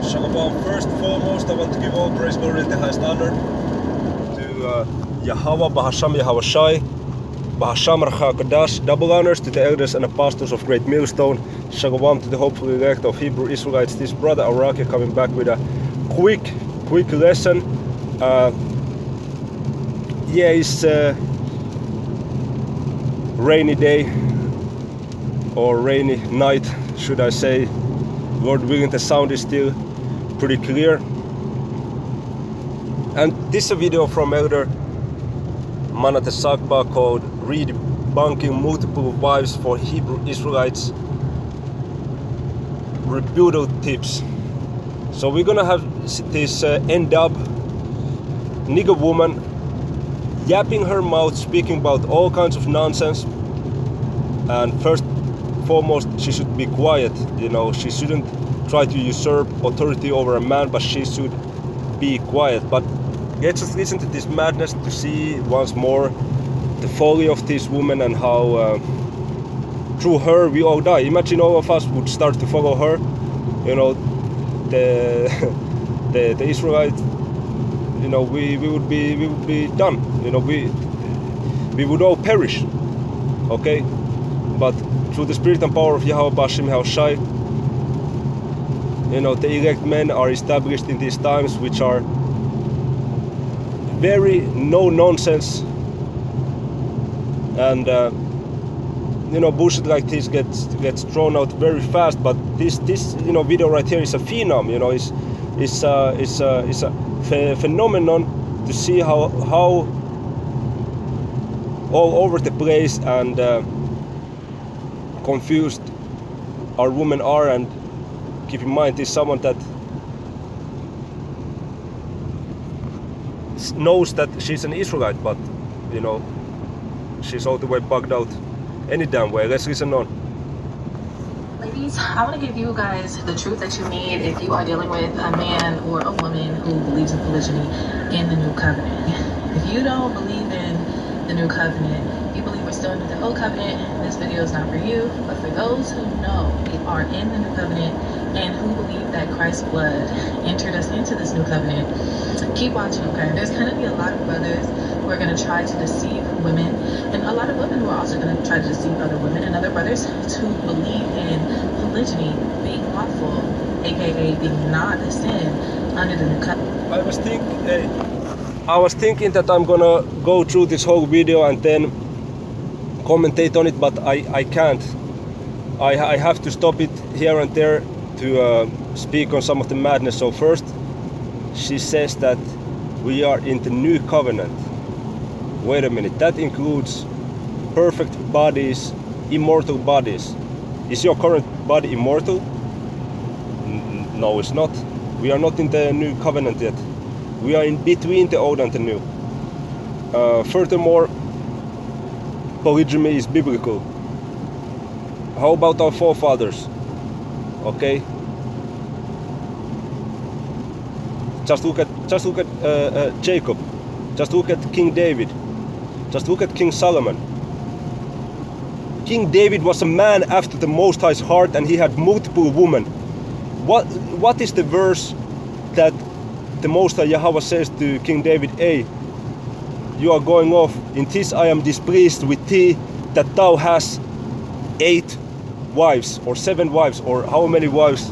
Shalom. First and foremost, I want to give all praise, glory, and the highest honor to Yahweh, Bahasham Yahweh Shai, Bahasham Racha Kadash. Double honors to the elders and apostles of Great Millstone. Shalom to the hopeful elect of Hebrew Israelites. This brother Araki coming back with a quick lesson. It's a rainy day or rainy night, should I say. Lord willing, the sound is still pretty clear. And this is a video from Elder Manate Sakba called Debunking Multiple Wives for Hebrew Israelites, Rebuttal Tips. So we're gonna have this end-up nigger woman yapping her mouth, speaking about all kinds of nonsense. And first foremost, she should be quiet. She shouldn't try to usurp authority over a man, but she should be quiet. But let's just listen to this madness to see once more the folly of this woman and how through her we all die. Imagine all of us would start to follow her. The Israelites. We would be done. We would all perish. Okay. But through the spirit and power of Yahweh Bashim Shai, the elect men are established in these times, which are very no nonsense, and bullshit like this gets thrown out very fast. But this video right here is a phenom. It's a phenomenon to see how all over the place and confused our women are. And keep in mind, this is someone that knows that she's an Israelite, but she's all the way bugged out any damn way. Let's listen on. Ladies, I want to give you guys the truth that you need if you are dealing with a man or a woman who believes in polygyny in the new covenant. If you don't believe in the new covenant, you believe we're still in the old covenant, this video is not for you. But for those who know we are in the new covenant and who believe that Christ's blood entered us into this new covenant, keep watching, okay? There's going to be a lot of brothers who are going to try to deceive women, and a lot of women who are also going to try to deceive other women and other brothers who believe in polygyny being lawful, aka being not a sin under the new covenant. I was thinking that I'm gonna go through this whole video and then commentate on it, but I can't. I have to stop it here and there to speak on some of the madness. So first, she says that we are in the new covenant. Wait a minute, that includes perfect bodies, immortal bodies. Is your current body immortal? No, it's not. We are not in the new covenant yet. We are in between the old and the new. Furthermore, polygyny is biblical. How about our forefathers? Okay. Just look at Jacob. Just look at King David. Just look at King Solomon. King David was a man after the Most High's heart, and he had multiple women. What is the verse that the Most High Yahweh says to King David? Hey, you are going off. In this I am displeased with thee, that thou hast 8 wives or 7 wives, or how many wives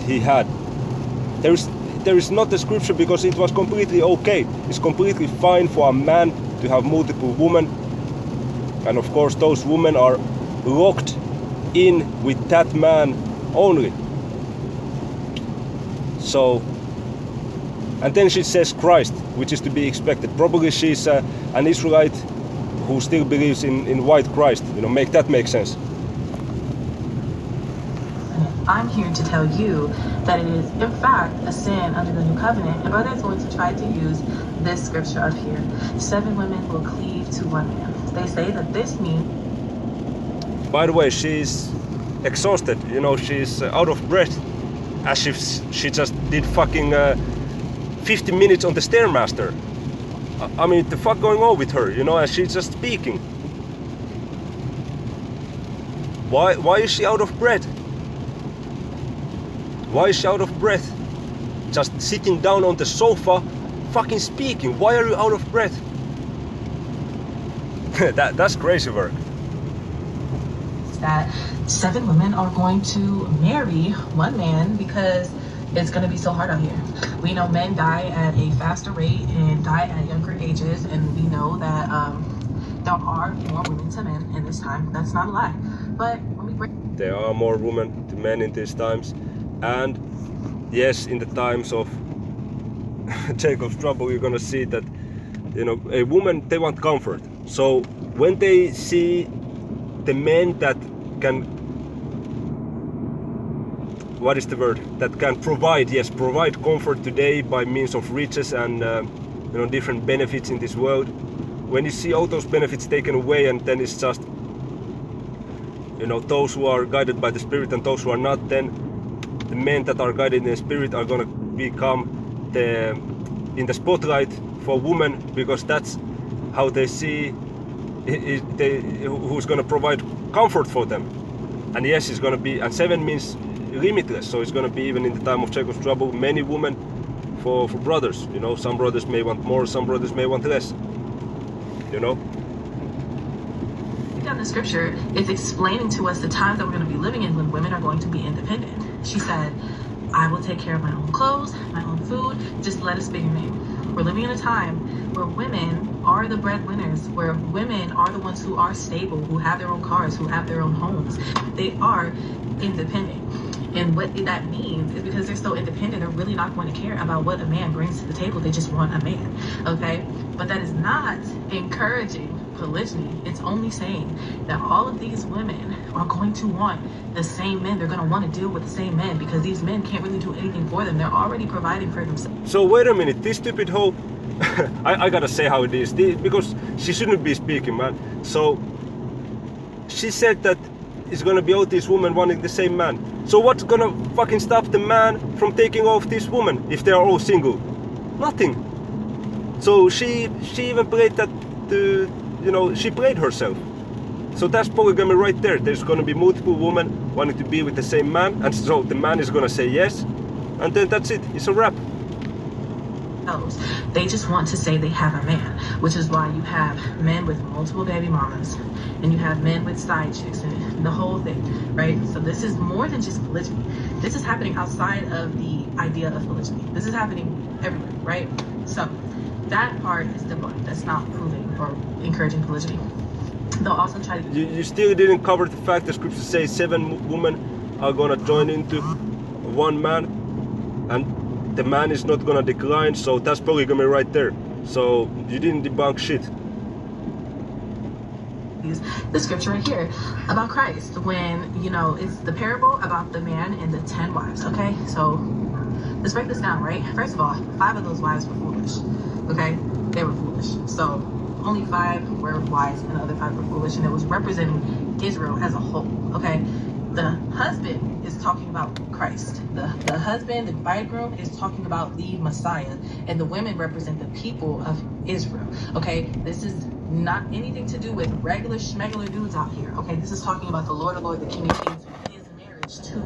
he had. There is not a scripture, because it was completely okay. It's completely fine for a man to have multiple women, and of course those women are locked in with that man only. So, and then she says Christ, which is to be expected. Probably she's an Israelite who still believes in white Christ. Make that make sense. I'm here to tell you that it is, in fact, a sin under the new covenant. And brother is going to try to use this scripture up here. 7 women will cleave to 1 man. They say that this means... By the way, she's exhausted. She's out of breath, as if she just did fucking 50 minutes on the Stairmaster. I mean, the fuck going on with her, and she's just speaking. Why is she out of breath? Why is she out of breath? just sitting down on the sofa fucking speaking. Why are you out of breath? That's crazy work. That 7 women are going to marry 1 man because it's going to be so hard out here. We know men die at a faster rate and die at younger ages, and we know that there are more women to men in this time. That's not a lie. But when we break, there are more women to men in these times, and yes, in the times of Jacob's trouble, you're gonna see that, you know, a woman, they want comfort. So when they see the men that can, what is the word, that can provide, yes, provide comfort today by means of riches and you know, different benefits in this world, when you see all those benefits taken away, and then it's just, you know, those who are guided by the Spirit and those who are not, then the men that are guided in the Spirit are gonna become in the spotlight for women, because that's how they see who's gonna provide comfort for them. And yes, it's gonna be, and 7 means limitless, so it's gonna be, even in the time of Jacob's trouble, many women for brothers. You know, some brothers may want more, some brothers may want less. You know. Down the scripture is explaining to us the times that we're going to be living in when women are going to be independent. She said, I will take care of my own clothes, my own food, just let us be your name. We're living in a time where women are the breadwinners, where women are the ones who are stable, who have their own cars, who have their own homes. They are independent. And what that means is, because they're so independent, they're really not going to care about what a man brings to the table. They just want a man, okay? But that is not encouraging polygyny. It's only saying that all of these women are going to want the same men. They're going to want to deal with the same men, because these men can't really do anything for them. They're already providing for themselves. So wait a minute, this stupid hoe, I gotta say how it is, because she shouldn't be speaking, man. So she said that it's gonna be all these women wanting the same man. So what's gonna fucking stop the man from taking off this woman if they are all single? Nothing. So she even played that, you know, she played herself. So that's polygamy right there. There's gonna be multiple women wanting to be with the same man, and so the man is gonna say yes, and then that's it. It's a wrap. They just want to say they have a man, which is why you have men with multiple baby mamas, and you have men with side chicks, and the whole thing, right? So this is more than just polygyny. This is happening outside of the idea of polygyny. This is happening everywhere, right? So that part is debunked. That's not proving or encouraging polygyny. They'll also try to... You still didn't cover the fact that scripture says 7 women are gonna join into 1 man, and the man is not gonna decline, so that's polygamy right there. So you didn't debunk shit. The scripture right here about Christ, when, you know, it's the parable about the man and the 10 wives, okay? So let's break this down, right? First of all, 5 of those wives were foolish, okay? They were foolish. So only 5 were wise and the other 5 were foolish, and it was representing Israel as a whole, okay? The husband is talking about Christ. The husband, the bridegroom, is talking about the Messiah, and the women represent the people of Israel, okay? This is not anything to do with regular schmegular dudes out here, okay? This is talking about the Lord of Lords, the King of Kings, his marriage to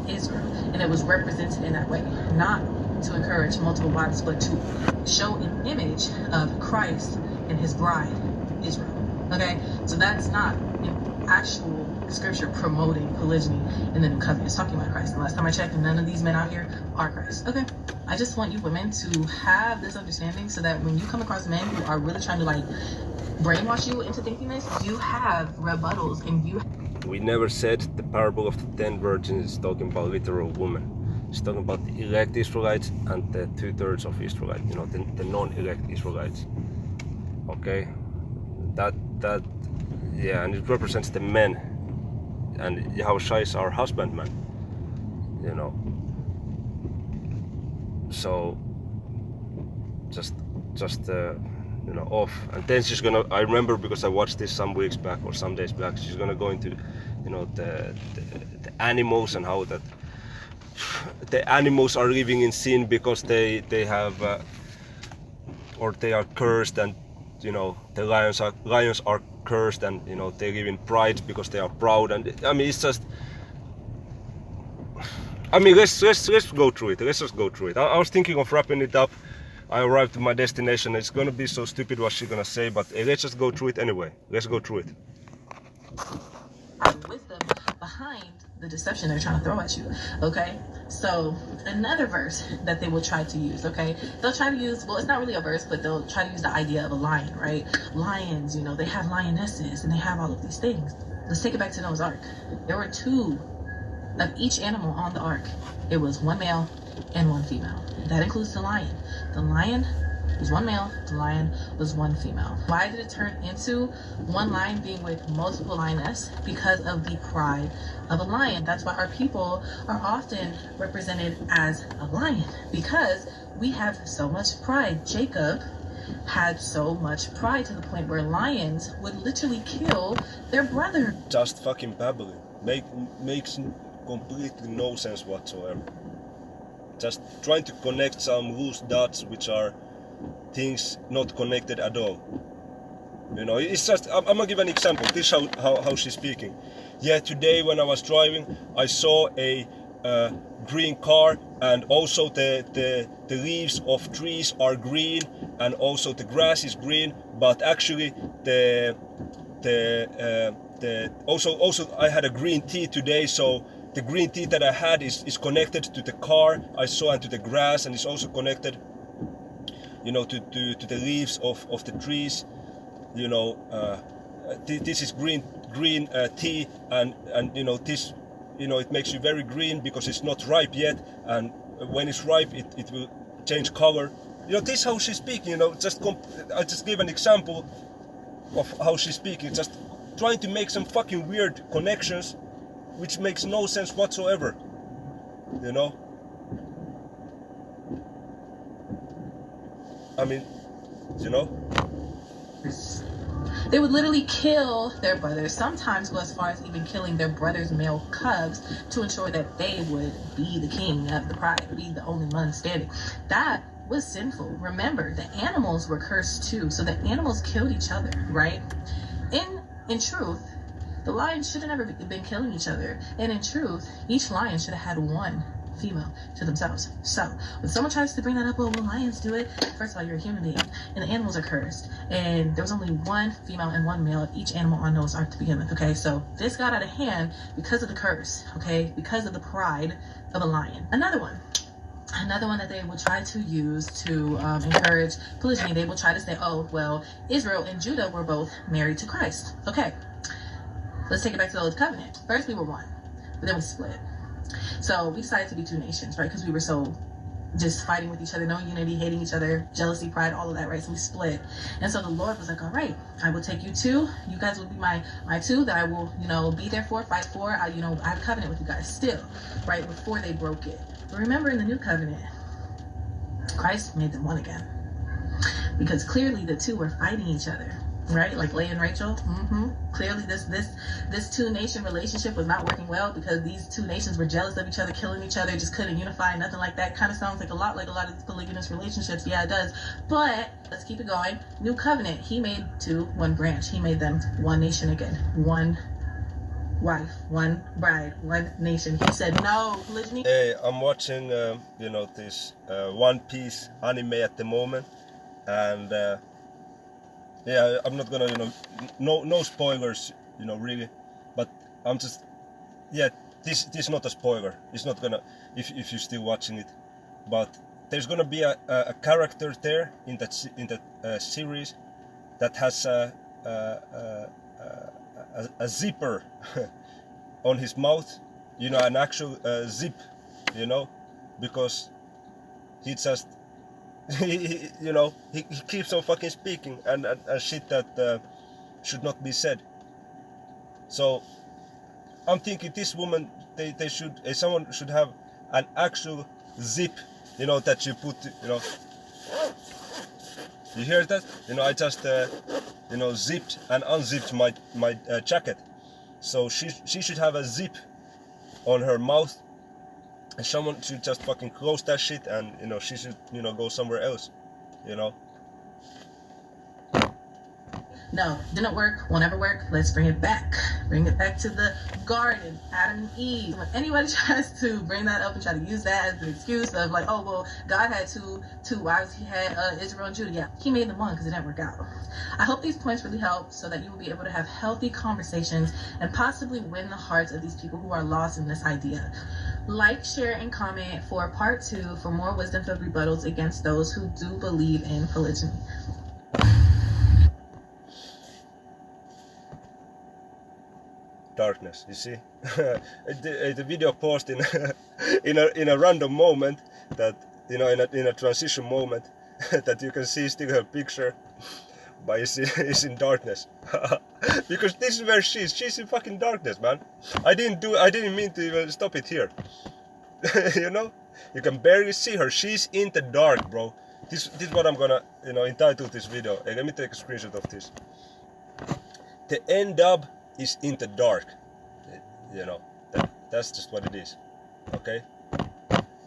Israel, and it was represented in that way, not to encourage multiple wives, but to show an image of Christ and his bride, Israel, okay? So that's not an actual scripture promoting polygyny in the new covenant. It's talking about Christ. And last time I checked, none of these men out here are Christ. Okay, I just want you women to have this understanding, so that when you come across men who are really trying to like brainwash you into thinking this, you have rebuttals, and you... We never said the parable of the 10 virgins is talking about literal women. It's talking about the elect Israelites and the 2/3 of Israelites, you know, the non-elect Israelites. Okay, that yeah, and it represents the men. And Yahushua is our husbandman, you know. So just you know, off. And then she's gonna, I remember, because I watched this some weeks back or some days back, she's gonna go into, you know, the animals, and how that the animals are living in sin because they have or they are cursed, and you know, the lions are cursed, and you know, they live in pride because they are proud. And I mean, it's just, I mean, let's go through it. Let's just go through it. I was thinking of wrapping it up. I arrived to my destination. It's gonna be so stupid what she's gonna say, but let's just go through it anyway. Let's go through it. Wisdom behind the deception they're trying to throw at you. Okay, so another verse that they will try to use. Okay, they'll try to use, well, it's not really a verse, but they'll try to use the idea of a lion, right? Lions, you know, they have lionesses and they have all of these things. Let's take it back to Noah's Ark. There were 2 of each animal on the ark. It was 1 male and 1 female. That includes the lion. The lion was 1 male, the lion was 1 female. Why did it turn into 1 lion being with multiple lioness? Because of the pride of a lion. That's why our people are often represented as a lion, because we have so much pride. Jacob had so much pride to the point where lions would literally kill their brother. Just fucking babbling. Makes completely no sense whatsoever. Just trying to connect some loose dots which are things not connected at all. You know, it's just, I'm gonna give an example. This is how she's speaking. Yeah, today when I was driving, I saw a green car, and also the leaves of trees are green, and also the grass is green, but actually also I had a green tea today, so the green tea that I had is connected to the car I saw and to the grass, and it's also connected, you know, to the leaves of the trees. You know, this is green tea, and you know, this, you know, it makes you very green because it's not ripe yet, and when it's ripe it will change color. You know, this is how she's speaking. You know, I just gave an example of how she's speaking, just trying to make some fucking weird connections which makes no sense whatsoever. You know, I mean, you know, they would literally kill their brothers, sometimes go as far as even killing their brothers' male cubs to ensure that they would be the king of the pride, be the only one standing. That was sinful. Remember, the animals were cursed too, so the animals killed each other, right? In truth, the lions should have never been killing each other, and in truth, each lion should have had 1 female to themselves. So when someone tries to bring that up, oh, well, lions do it, first of all, you're a human being, and the animals are cursed, and there was only 1 female and 1 male of each animal on Noah's Ark to begin with. Okay, so this got out of hand because of the curse, okay, because of the pride of a lion. Another one that they will try to use to encourage polygyny, they will try to say, oh, well, Israel and Judah were both married to Christ. Okay, let's take it back to the Old Covenant. First we were 1, but then we split. So we decided to be 2 nations, right? Because we were so just fighting with each other, no unity, hating each other, jealousy, pride, all of that, right? So we split. And so the Lord was like, all right, I will take you 2. You guys will be my 2 that I will, you know, be there for, fight for. I have a covenant with you guys still, right? Before they broke it. But remember, in the new covenant, Christ made them 1 again. Because clearly the 2 were fighting each other, right? Like Leah and Rachel. Clearly this 2-nation relationship was not working well, because these 2 nations were jealous of each other, killing each other, just couldn't unify, nothing like that. Kind of sounds like a lot of these polygamous relationships. Yeah, it does. But let's keep it going. New covenant, he made 2 1 branch. He made them 1 nation again. 1 wife, 1 bride, 1 nation. He said no polygyny. Hey, I'm watching you know, this One Piece anime at the moment, and yeah, I'm not gonna, you know, no spoilers, you know, really, but I'm just, yeah, this is not a spoiler. It's not gonna, if you're still watching it, but there's gonna be a character there in that series that has a zipper on his mouth, you know, an actual zip, you know, because he just you know, he keeps on fucking speaking and shit that should not be said. So I'm thinking this woman, they should, someone should have an actual zip, you know, that you put, you know, you hear that? You know, I just you know, zipped and unzipped my jacket. So she should have a zip on her mouth, and someone should just fucking close that shit, and, you know, she should, you know, go somewhere else, you know. No, didn't work, won't ever work. Let's bring it back. Bring it back to the garden, Adam and Eve. When anybody tries to bring that up and try to use that as an excuse of like, oh, well, God had two wives. He had Israel and Judah. Yeah, he made them one because it didn't work out. I hope these points really help so that you will be able to have healthy conversations and possibly win the hearts of these people who are lost in this idea. Like, share, and comment for part 2 for more wisdom-filled rebuttals against those who do believe in polygyny. Darkness, you see. The video paused in in a random moment that, you know, in a transition moment that you can see still her picture, but it's in darkness. Because this is where she's in fucking darkness, man. I didn't mean to even stop it here. You know, you can barely see her. She's in the dark, bro. This is what I'm gonna, you know, entitle this video. Hey, let me take a screenshot of this. The N-dub is in the dark. You know, that's just what it is. Okay.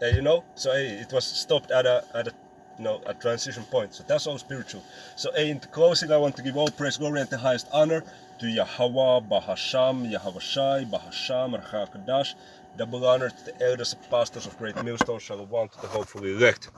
You know, so hey, it was stopped at a you know, a transition point. So that's all spiritual. So hey, in the closing, I want to give all praise, glory, and the highest honor to Yahweh, Bahasham, Yahweh Shai, Bahasham, Rahakadash. Double honor to the elders and pastors of Great Millstone, Shalom to the hopefully elect.